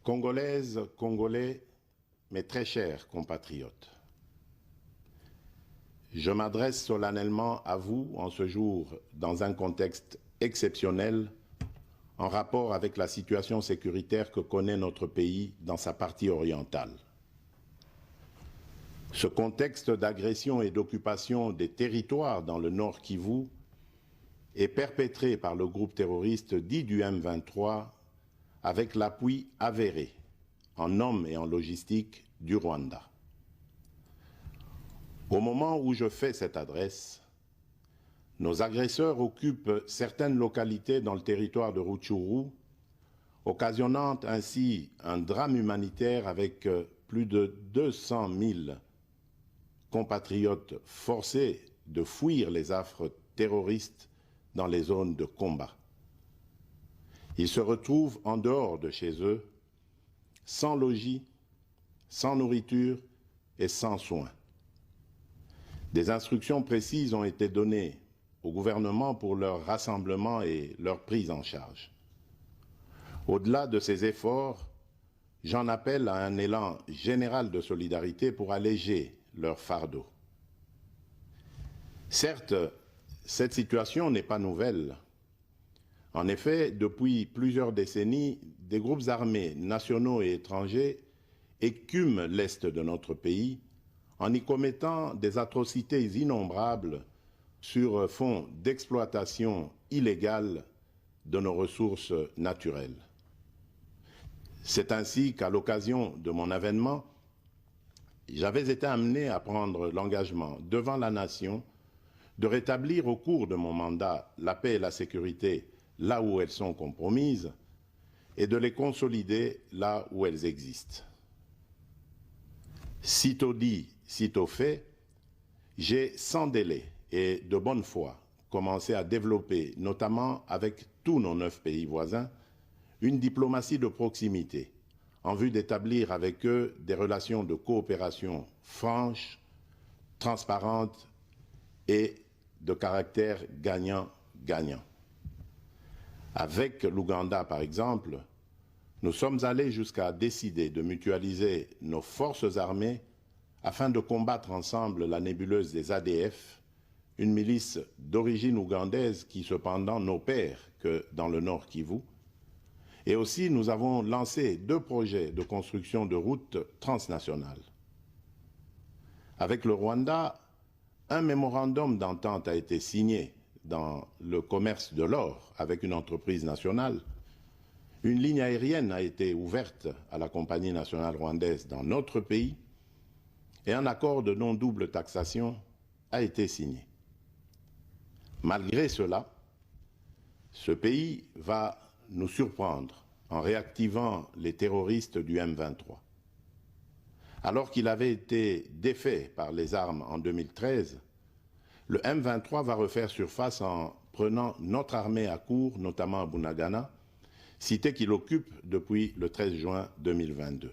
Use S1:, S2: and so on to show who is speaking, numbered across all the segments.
S1: Congolaises, Congolais, mes très chers compatriotes, je m'adresse solennellement à vous en ce jour dans un contexte exceptionnel en rapport avec la situation sécuritaire que connaît notre pays dans sa partie orientale. Ce contexte d'agression et d'occupation des territoires dans le Nord Kivu est perpétré par le groupe terroriste dit du M23 avec l'appui avéré en hommes et en logistique du Rwanda. Au moment où je fais cette adresse, nos agresseurs occupent certaines localités dans le territoire de Rutshuru, occasionnant ainsi un drame humanitaire avec plus de 200 000 compatriotes forcés de fuir les affres terroristes dans les zones de combat. Ils se retrouvent en dehors de chez eux, sans logis, sans nourriture et sans soins. Des instructions précises ont été données au gouvernement pour leur rassemblement et leur prise en charge. Au-delà de ces efforts, j'en appelle à un élan général de solidarité pour alléger leur fardeau. Certes, cette situation n'est pas nouvelle. En effet, depuis plusieurs décennies, des groupes armés nationaux et étrangers écument l'Est de notre pays en y commettant des atrocités innombrables sur fond d'exploitation illégale de nos ressources naturelles. C'est ainsi qu'à l'occasion de mon avènement, j'avais été amené à prendre l'engagement devant la nation de rétablir au cours de mon mandat la paix et la sécurité là où elles sont compromises et de les consolider là où elles existent. Sitôt dit, sitôt fait, j'ai sans délai et de bonne foi commencé à développer, notamment avec tous nos 9 pays voisins, une diplomatie de proximité en vue d'établir avec eux des relations de coopération franches, transparentes et de caractère gagnant-gagnant. Avec l'Ouganda, par exemple, nous sommes allés jusqu'à décider de mutualiser nos forces armées afin de combattre ensemble la nébuleuse des ADF, une milice d'origine ougandaise qui cependant n'opère que dans le Nord Kivu. Et aussi, nous avons lancé 2 projets de construction de routes transnationales. Avec le Rwanda, un mémorandum d'entente a été signé dans le commerce de l'or avec une entreprise nationale. Une ligne aérienne a été ouverte à la compagnie nationale rwandaise dans notre pays et un accord de non-double taxation a été signé. Malgré cela, ce pays va nous surprendre en réactivant les terroristes du M23. Alors qu'il avait été défait par les armes en 2013, le M23 va refaire surface en prenant notre armée à court, notamment à Bunagana, cité qu'il occupe depuis le 13 juin 2022.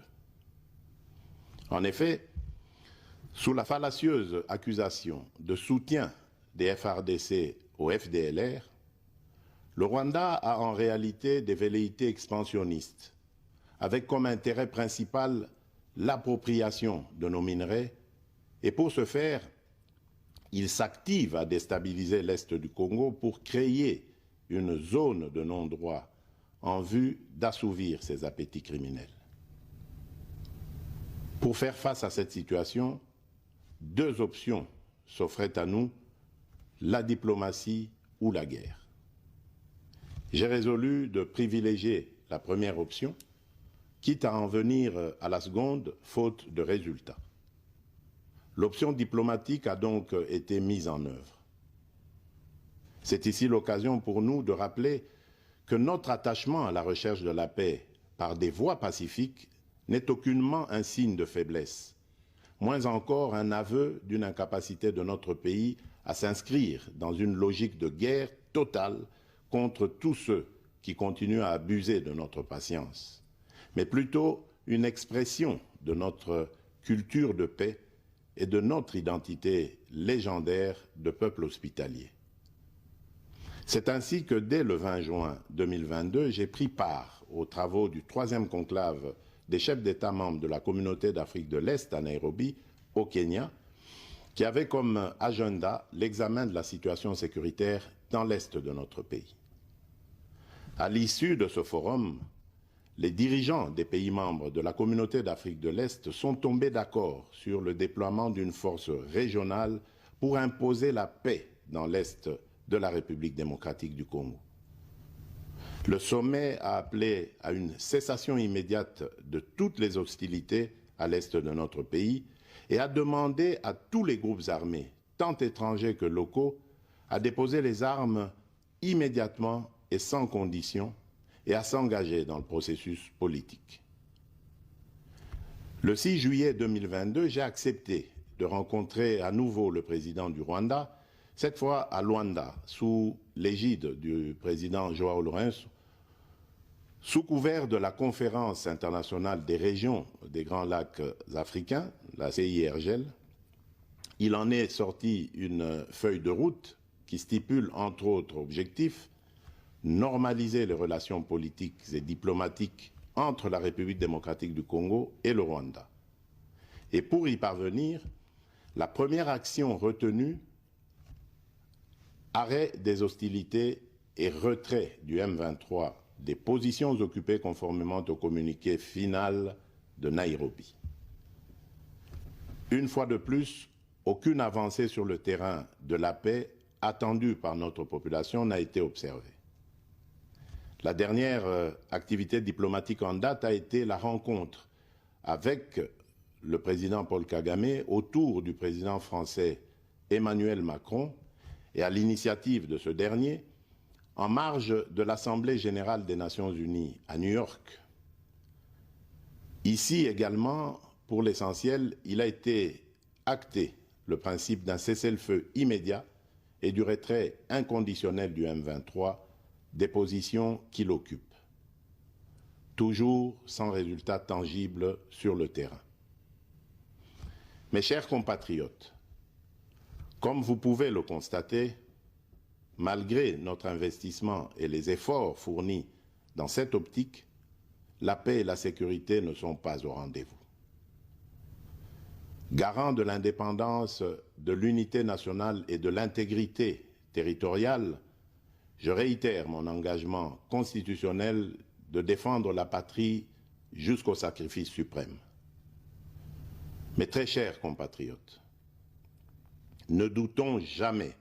S1: En effet, sous la fallacieuse accusation de soutien des FARDC au FDLR, le Rwanda a en réalité des velléités expansionnistes, avec comme intérêt principal l'appropriation de nos minerais, et pour ce faire, il s'active à déstabiliser l'Est du Congo pour créer une zone de non-droit en vue d'assouvir ses appétits criminels. Pour faire face à cette situation, 2 options s'offraient à nous, la diplomatie ou la guerre. J'ai résolu de privilégier la première option, quitte à en venir à la seconde, faute de résultats. L'option diplomatique a donc été mise en œuvre. C'est ici l'occasion pour nous de rappeler que notre attachement à la recherche de la paix par des voies pacifiques n'est aucunement un signe de faiblesse, moins encore un aveu d'une incapacité de notre pays à s'inscrire dans une logique de guerre totale contre tous ceux qui continuent à abuser de notre patience, mais plutôt une expression de notre culture de paix et de notre identité légendaire de peuple hospitalier. C'est ainsi que dès le 20 juin 2022, j'ai pris part aux travaux du 3e conclave des chefs d'État membres de la Communauté d'Afrique de l'Est à Nairobi, au Kenya, qui avait comme agenda l'examen de la situation sécuritaire dans l'Est de notre pays. À l'issue de ce forum, les dirigeants des pays membres de la Communauté d'Afrique de l'Est sont tombés d'accord sur le déploiement d'une force régionale pour imposer la paix dans l'Est de la République démocratique du Congo. Le sommet a appelé à une cessation immédiate de toutes les hostilités à l'Est de notre pays et a demandé à tous les groupes armés, tant étrangers que locaux, à déposer les armes immédiatement et sans condition et à s'engager dans le processus politique. Le 6 juillet 2022, j'ai accepté de rencontrer à nouveau le président du Rwanda, cette fois à Luanda, sous l'égide du président João Lourenço, sous couvert de la Conférence internationale des régions des Grands Lacs africains, la CIRGL. Il en est sorti une feuille de route qui stipule entre autres objectifs normaliser les relations politiques et diplomatiques entre la République démocratique du Congo et le Rwanda. Et pour y parvenir, la première action retenue, arrêt des hostilités et retrait du M23 des positions occupées conformément au communiqué final de Nairobi. Une fois de plus, aucune avancée sur le terrain de la paix attendue par notre population n'a été observée. La dernière activité diplomatique en date a été la rencontre avec le président Paul Kagame autour du président français Emmanuel Macron et à l'initiative de ce dernier, en marge de l'Assemblée générale des Nations unies à New York. Ici également, pour l'essentiel, il a été acté le principe d'un cessez-le-feu immédiat et du retrait inconditionnel du M23 des positions qu'il occupe, toujours sans résultat tangible sur le terrain. Mes chers compatriotes, comme vous pouvez le constater, malgré notre investissement et les efforts fournis dans cette optique, la paix et la sécurité ne sont pas au rendez-vous. Garant de l'indépendance, de l'unité nationale et de l'intégrité territoriale, je réitère mon engagement constitutionnel de défendre la patrie jusqu'au sacrifice suprême. Mes très chers compatriotes, ne doutons jamais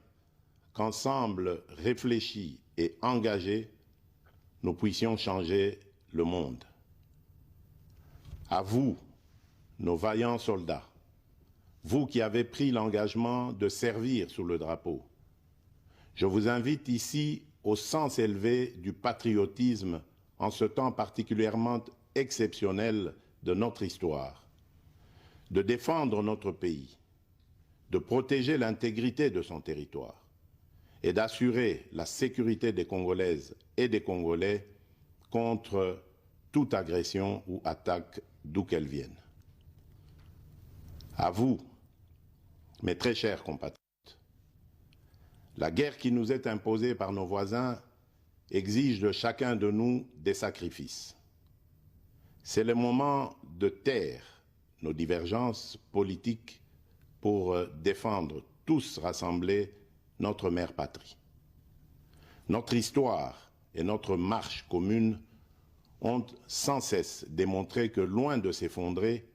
S1: qu'ensemble réfléchis et engagés, nous puissions changer le monde. À vous, nos vaillants soldats, vous qui avez pris l'engagement de servir sous le drapeau, je vous invite ici au sens élevé du patriotisme en ce temps particulièrement exceptionnel de notre histoire, de défendre notre pays, de protéger l'intégrité de son territoire et d'assurer la sécurité des Congolaises et des Congolais contre toute agression ou attaque d'où qu'elle vienne. À vous, mes très chers compatriotes, la guerre qui nous est imposée par nos voisins exige de chacun de nous des sacrifices. C'est le moment de taire nos divergences politiques pour défendre tous rassemblés notre mère patrie. Notre histoire et notre marche commune ont sans cesse démontré que, loin de s'effondrer,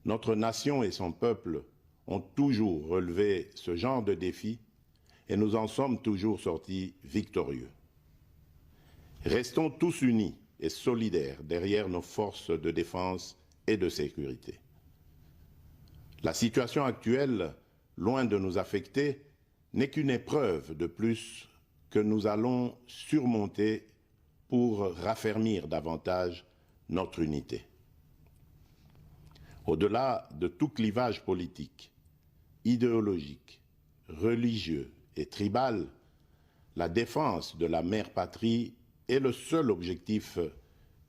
S1: notre nation et son peuple ont toujours relevé ce genre de défis et nous en sommes toujours sortis victorieux. Restons tous unis et solidaires derrière nos forces de défense et de sécurité. La situation actuelle, loin de nous affecter, n'est qu'une épreuve de plus que nous allons surmonter pour raffermir davantage notre unité. Au-delà de tout clivage politique, idéologique, religieux et tribal, la défense de la mère patrie est le seul objectif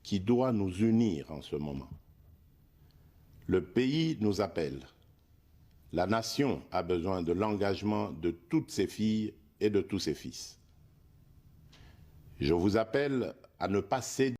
S1: qui doit nous unir en ce moment. Le pays nous appelle. La nation a besoin de l'engagement de toutes ses filles et de tous ses fils. Je vous appelle à ne pas céder